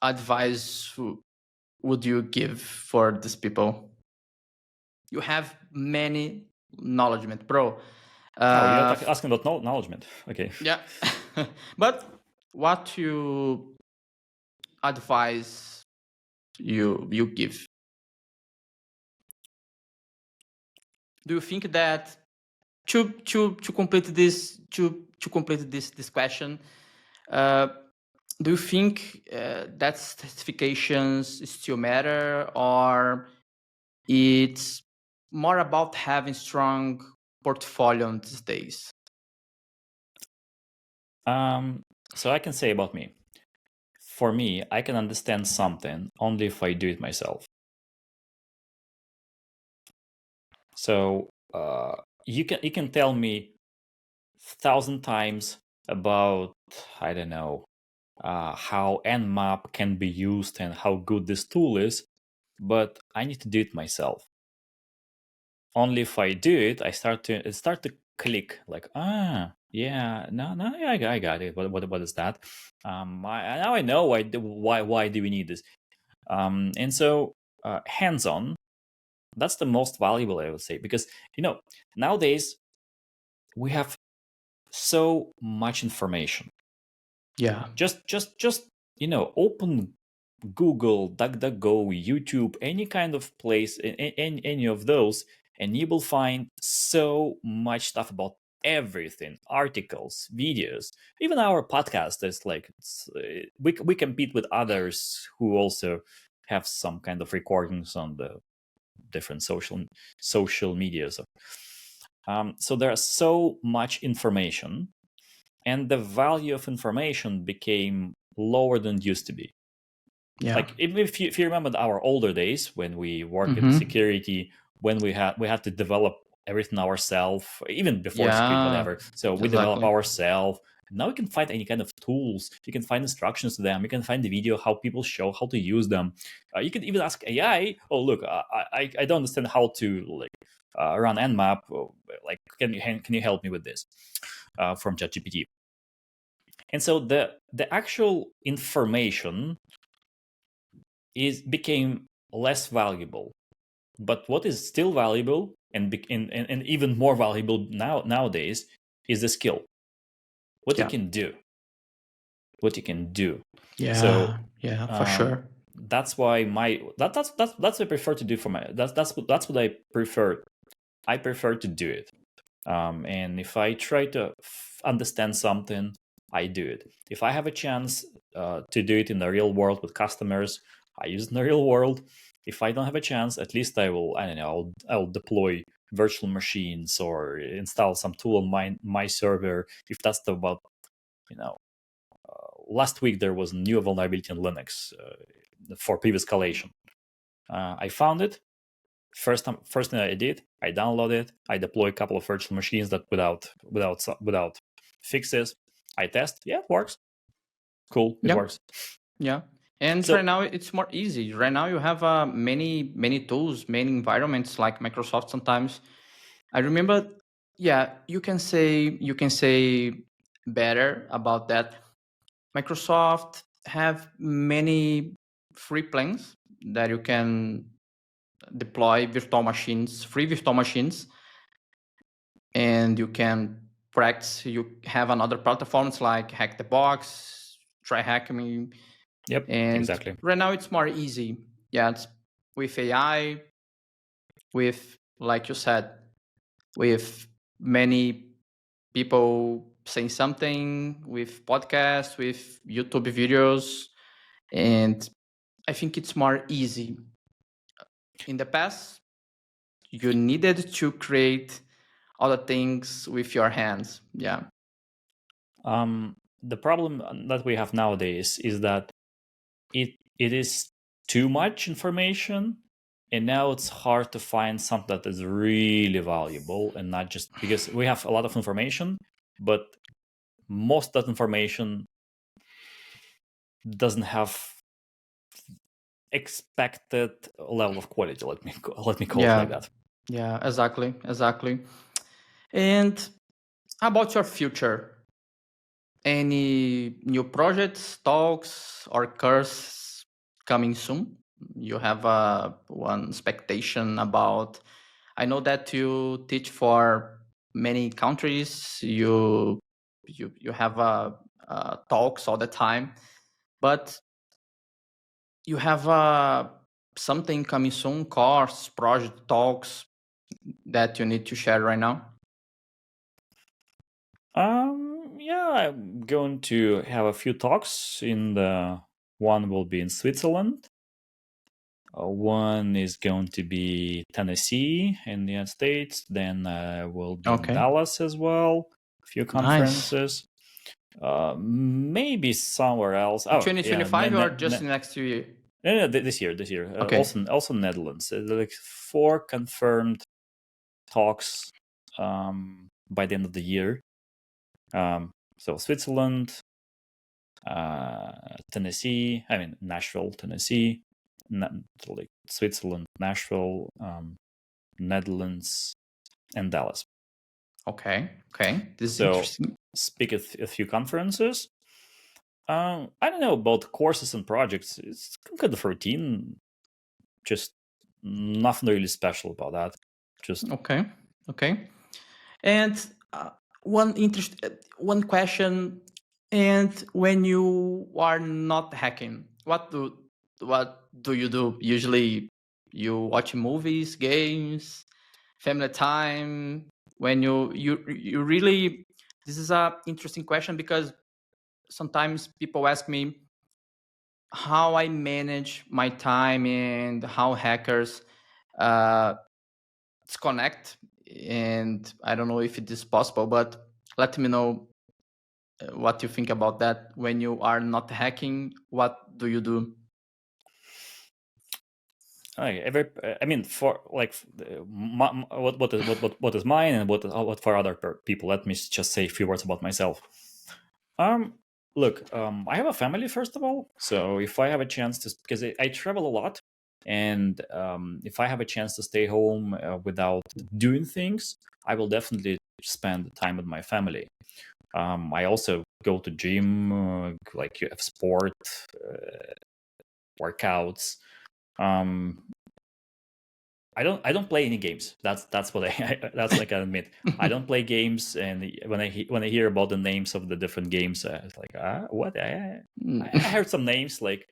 advice would you give for these people? You have many knowledgement, bro. You're asking about knowledgement. Okay. Yeah. But what you advise you give. Do you think that to complete this question, do you think that certifications still matter, or it's more about having strong portfolio these days? So I can say about me. For me, I can understand something only if I do it myself. So you can tell me 1,000 times about, I don't know, how Nmap can be used and how good this tool is, but I need to do it myself. Only if I do it, it start to click, like, yeah, no, I got it. What is that? Now I know why do we need this? And so hands-on, that's the most valuable, I would say, because nowadays we have so much information. Yeah. Just open Google, DuckDuckGo, YouTube, any kind of place, any of those, and you will find so much stuff about everything: articles, videos, even our podcast is like we compete with others who also have some kind of recordings on the different social media. So there's so much information, and the value of information became lower than it used to be. Yeah. Like if you remember our older days when we worked in security, when we had to develop everything ourselves, even before security, whatever. So we develop ourselves. Now you can find any kind of tools. You can find instructions to them. You can find the video how people show how to use them. You can even ask AI. Oh, look, I don't understand how to run Nmap. Like, can you help me with this from ChatGPT? And so the actual information became less valuable. But what is still valuable and even more valuable nowadays is the skill. What you can do. What you can do. Yeah. So yeah, for sure. That's why that's what I prefer to do for my that's what I prefer. I prefer to do it. And if I try to understand something, I do it. If I have a chance to do it in the real world with customers, I use it in the real world. If I don't have a chance, at least I don't know, I'll deploy virtual machines or install some tool on my server. If that's about, last week there was a new vulnerability in Linux for previous escalation. I found it. First thing I did, I downloaded it. I deploy a couple of virtual machines that without fixes. I test. Yeah, it works. Cool, it works. Yeah, and right now it's more easy. Right now you have many tools, many environments like Microsoft. Sometimes I remember. Yeah, you can say better about that. Microsoft have many free plans that you can deploy virtual machines, free virtual machines, and you can practice. You have another platforms like Hack the Box, Try Hack Me. Yep, And exactly. right now it's more easy. Yeah, it's with AI, with, like you said, with many people saying something, with podcasts, with YouTube videos, and I think it's more easy. In the past, you needed to create other things with your hands. Yeah. The problem that we have nowadays is that it is too much information, and now it's hard to find something that is really valuable, and not just because we have a lot of information, but most of that information doesn't have expected level of quality. Let me call it like that. Yeah, exactly. And how about your future? Any new projects, talks, or course coming soon? You have one expectation about? I know that you teach for many countries. You have talks all the time, but you have something coming soon, course, project, talks that you need to share right now? Yeah, I'm going to have a few talks. One will be in Switzerland. One is going to be Tennessee in the United States. Then will be in Okay, Dallas as well. A few nice. conferences. Maybe somewhere else. Oh, yeah, 2025 or just next year? no, this year. Okay. Also Netherlands. Like 4 confirmed talks by the end of the year. So Switzerland, Tennessee. I mean Nashville, Tennessee. Like Switzerland, Nashville, Netherlands, and Dallas. Okay. This is So interesting. speak at a few conferences. I don't know about courses and projects. It's kind of routine. Just nothing really special about that. Just Okay. And one question. And when you are not hacking, what do you do? Usually, you watch movies, games, family time. When you really, this is a interesting question because sometimes people ask me how I manage my time and how hackers uh, disconnect. And I don't know if it is possible, but let me know what you think about that. When you are not hacking, what do you do? I mean, for like what is mine and what for other people. Let me just say a few words about myself. Look, I have a family first of all, so if I have a chance to, because I travel a lot, and if I have a chance to stay home without doing things, I will definitely spend time with my family. I also go to gym, like you have sport, workouts. I don't play any games. That's what that's like I admit. I don't play games, and when I hear about the names of the different games, it's like what I heard some names like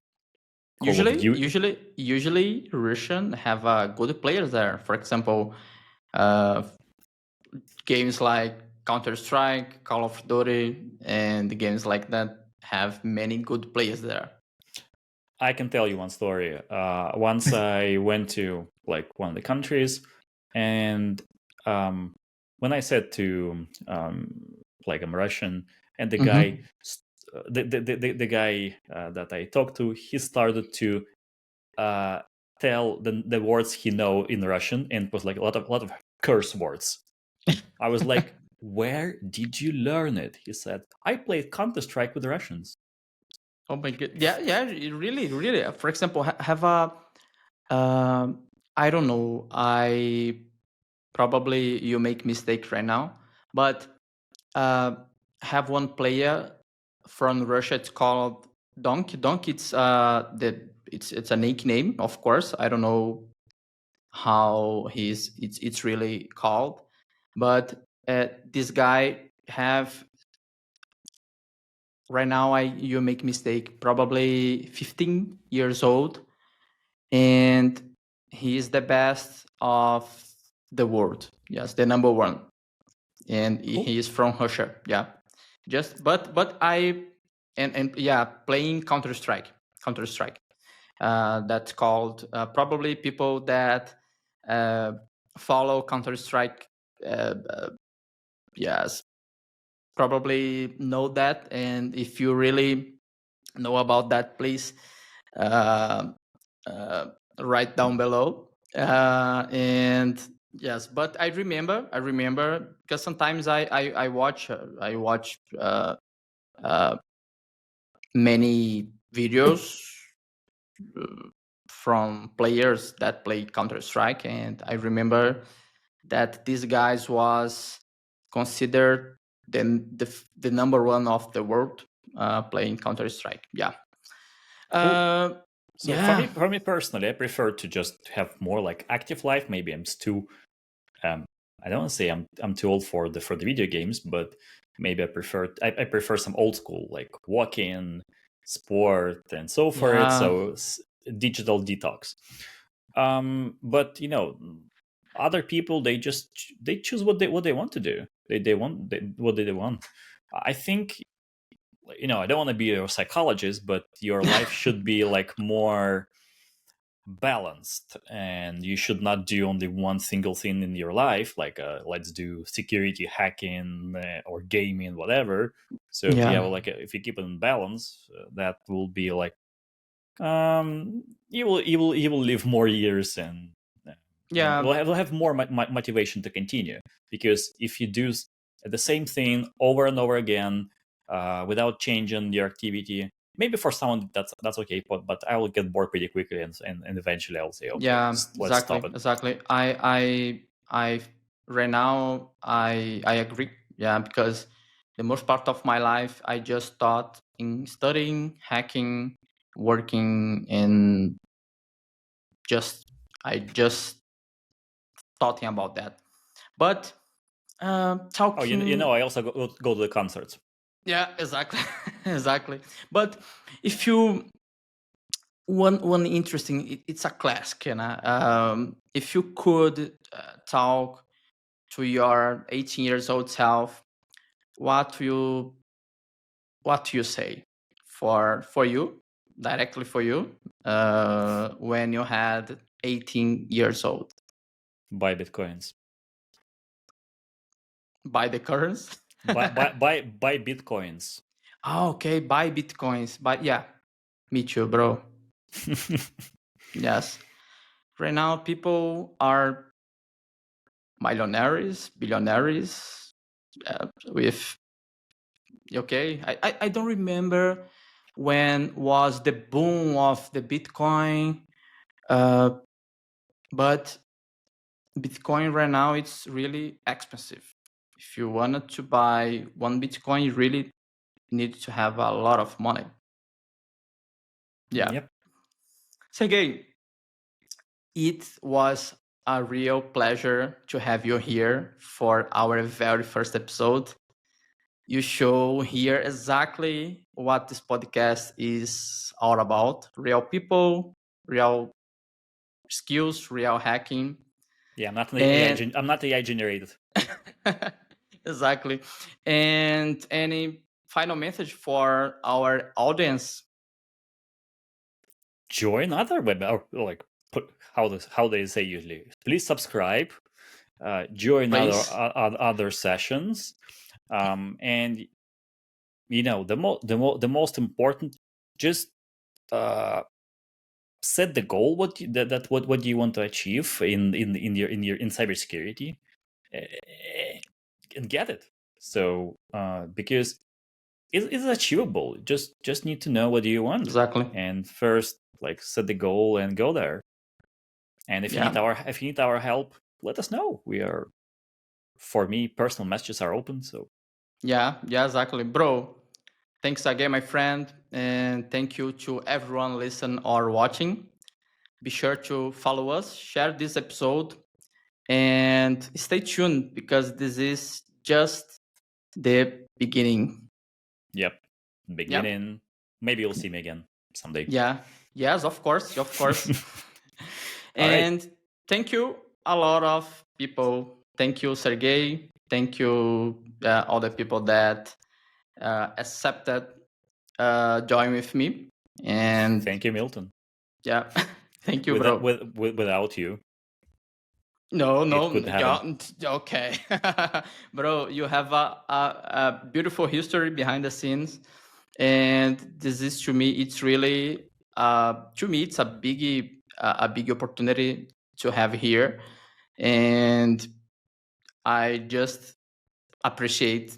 Call of Duty. Usually Russian have good players there. For example, uh, games like Counter Strike, Call of Duty, and games like that have many good players there. I can tell you one story. Once I went to like one of the countries, and when I said to like I'm Russian, and the guy, Mhm. the guy that I talked to, he started to tell the words he know in Russian, and it was like a lot of curse words. I was like, "Where did you learn it?" He said, "I played Counter Strike with Russians." Oh my god! Yeah, really. For example, have a I don't know. I probably you make mistake right now, but uh, have one player from Russia. It's called Donk. Donk. It's a nickname, of course. I don't know how it's really called, but this guy have right now. You make mistake. Probably 15 years old, and he is the best of the world. Yes, the number one, and Cool. he is from Russia. Yeah, just but I and yeah, playing Counter Strike. That's called probably people that uh, follow Counter Strike. Yes, probably know that, and if you really know about that, please uh, uh, write down below. And yes, but I remember because sometimes I watch many videos uh, from players that play Counter Strike, and I remember that these guys was considered the number one of the world playing Counter Strike. Yeah. Cool. Uh, So yeah. for me personally, I prefer to just have more like active life. Maybe I'm too. Um, I don't want to say I'm too old for the video games, but maybe I prefer some old school like walking, sport, and so for it. Yeah. So digital detox. But other people, they choose what they want to do. What they want. I think, I don't want to be a psychologist, but your life should be like more balanced, and you should not do only one single thing in your life, like let's do security, hacking, or gaming, whatever. So if you Yeah. have if you keep it in balance, that will be like, you will live more years, and Yeah. will have more motivation to continue. Because if you do the same thing over and over again, without changing your activity, maybe for someone that's okay, but I will get bored pretty quickly, and eventually I'll say, okay, Yeah, let's stop it. exactly. I right now I agree. Yeah, because the most part of my life I just thought in studying, hacking, working, and just I just talking about that. But Oh, talking, I also go to the concerts. yeah, exactly, exactly. But if you one interesting, it's a classic, if you could talk to your 18 years old self, what you what do you say for you, directly for you, when you had 18 years old? Buy bitcoins. Buy the currency. Buy bitcoins. Oh, okay, buy bitcoins. But yeah, me too, bro. Yes, right now people are millionaires, billionaires, with, okay, I don't remember when was the boom of the Bitcoin, but Bitcoin right now it's really expensive. If you wanted to buy one Bitcoin, you really need to have a lot of money. Yeah. Yep. Sergey, it was a real pleasure to have you here for our very first episode. You show here exactly what this podcast is all about: real people, real skills, real hacking. Yeah, I'm not an And I'm not AI generated. exactly. And any final message for our audience? Join other web, or like, put how they say usually. Please subscribe. Join Please. other sessions, and the most important, just set the goal, what you want to achieve in cybersecurity, and get it. So because it's achievable, just need to know what you want, Exactly. and first, like, set the goal and go there. And if you need our help, let us know. We are, for me, personal messages are open. So Yeah, exactly. Bro, thanks again, my friend. And thank you to everyone listening or watching. Be sure to follow us, share this episode, and stay tuned because this is just the beginning. yep, Yeah. beginning. Maybe you'll see me again someday. Yeah. Yes, of course. Of course. All right. And thank you, a lot of people. Thank you, Sergey. Thank you, all the people that accepted join with me. And Thank you, Milton. yeah, thank you, bro. Without you, No, it no, could happen. okay. Bro, you have a beautiful history behind the scenes. And this is, to me, it's really, to me, it's a big opportunity to have here. And I just appreciate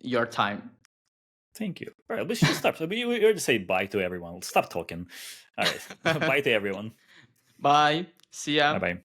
your time. Thank you. All right, we should stop. So we already say bye to everyone. Stop talking. All right, bye to everyone. Bye. See ya. Bye bye.